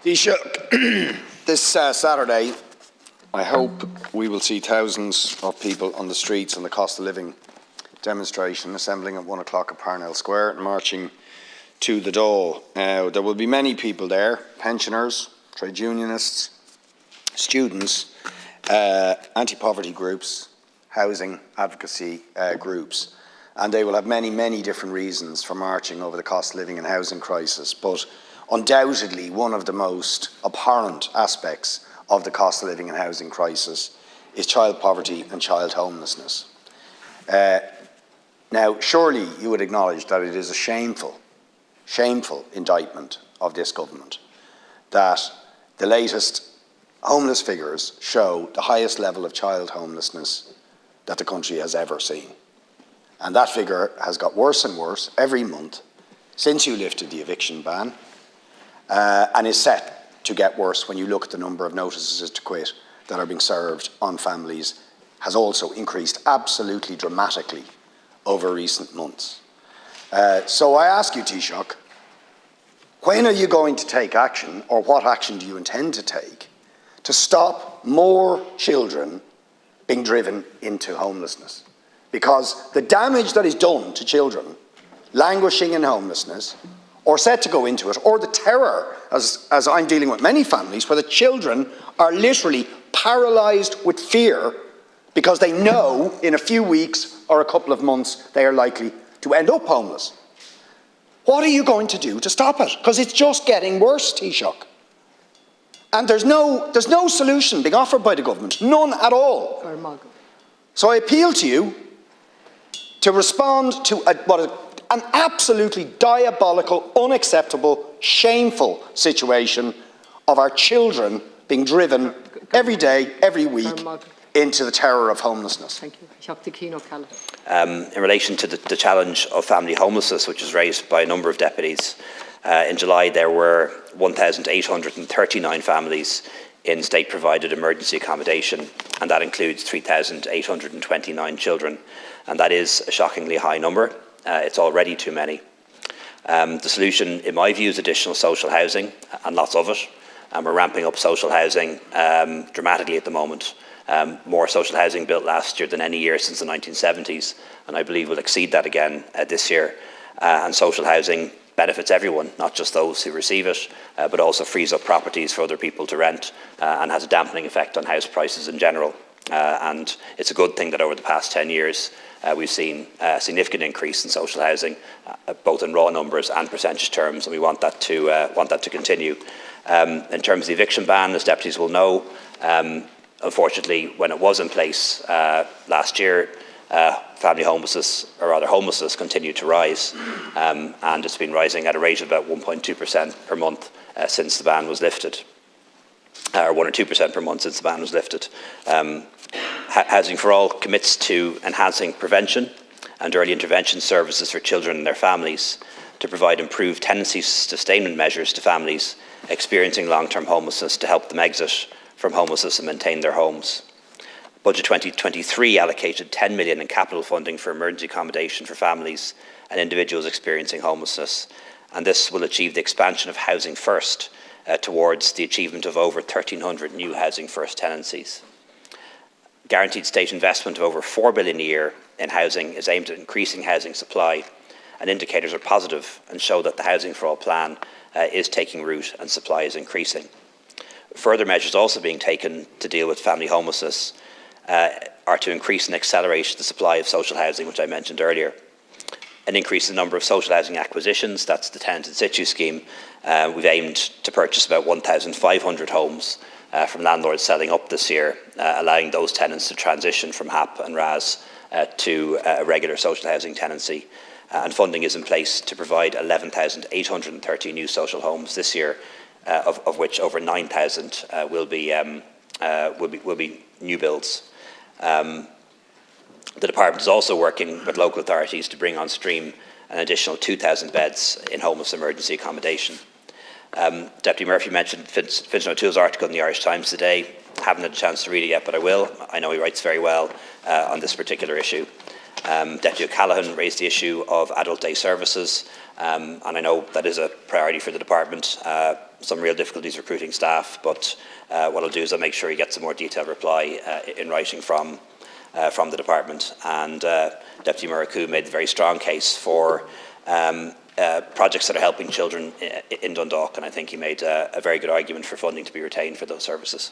Taoiseach, this Saturday, I hope we will see thousands of people on the streets on the cost of living demonstration, assembling at 1 o'clock at Parnell Square and marching to the Dáil. There will be many people there, pensioners, trade unionists, students, anti-poverty groups, housing advocacy groups, and they will have many, many different reasons for marching over the cost of living and housing crisis. But undoubtedly, one of the most abhorrent aspects of the cost of living and housing crisis is child poverty and child homelessness. Now, surely you would acknowledge that it is a shameful indictment of this government that the latest homeless figures show the highest level of child homelessness that the country has ever seen. And that figure has got worse and worse every month since you lifted the eviction ban, and is set to get worse when you look at the number of notices to quit that are being served on families, has also increased absolutely dramatically over recent months. So I ask you, Taoiseach, when are you going to take action, or what action do you intend to take, to stop more children being driven into homelessness? Because the damage that is done to children languishing in homelessness, or set to go into it, or the terror, as I'm dealing with many families, where the children are literally paralysed with fear because they know in a few weeks or a couple of months they are likely to end up homeless. What are you going to do to stop it? Because it's just getting worse, Taoiseach. And there's no solution being offered by the government, none at all. So I appeal to you to respond to an absolutely diabolical, unacceptable, shameful situation of our children being driven every day, every week, into the terror of homelessness. Thank you. In relation to the challenge of family homelessness, which was raised by a number of deputies, in July there were 1,839 families in state-provided emergency accommodation, and that includes 3,829 children, and that is a shockingly high number. It's already too many. The solution, in my view, is additional social housing, and lots of it. And we're ramping up social housing dramatically at the moment. More social housing built last year than any year since the 1970s, and I believe we'll exceed that again this year. And social housing benefits everyone, not just those who receive it, but also frees up properties for other people to rent, and has a dampening effect on house prices in general. And it's a good thing that over the past 10 years we've seen a significant increase in social housing, both in raw numbers and percentage terms, and we want that to continue. In terms of the eviction ban, as deputies will know, unfortunately, when it was in place last year, family homelessness, or rather homelessness, continued to rise, and it's been rising at a rate of about 1.2% per month since the ban was lifted, or 1 or 2% per month since the ban was lifted. Housing for All commits to enhancing prevention and early intervention services for children and their families, to provide improved tenancy sustainment measures to families experiencing long-term homelessness to help them exit from homelessness and maintain their homes. Budget 2023 allocated 10 million in capital funding for emergency accommodation for families and individuals experiencing homelessness, and this will achieve the expansion of Housing First towards the achievement of over 1,300 new Housing First tenancies. Guaranteed state investment of over 4 billion a year in housing is aimed at increasing housing supply, and indicators are positive and show that the Housing for All plan is taking root and supply is increasing. Further measures also being taken to deal with family homelessness are to increase and accelerate the supply of social housing, which I mentioned earlier. An increase in the number of social housing acquisitions, that's the tenant in situ scheme. We've aimed to purchase about 1,500 homes from landlords selling up this year, allowing those tenants to transition from HAP and RAS to a regular social housing tenancy. And funding is in place to provide 11,830 new social homes this year, of which over 9,000 will be new builds. The department is also working with local authorities to bring on stream an additional 2,000 beds in homeless emergency accommodation. Deputy Murphy mentioned Fintan O'Toole's article in the Irish Times today. I haven't had a chance to read it yet, but I will. I know he writes very well on this particular issue. Deputy O'Callaghan raised the issue of adult day services, and I know that is a priority for the department. Some real difficulties recruiting staff, but what I'll do is I'll make sure he gets a more detailed reply in writing from the department. And Deputy Muraku made a very strong case for projects that are helping children in Dundalk, and I think he made a very good argument for funding to be retained for those services.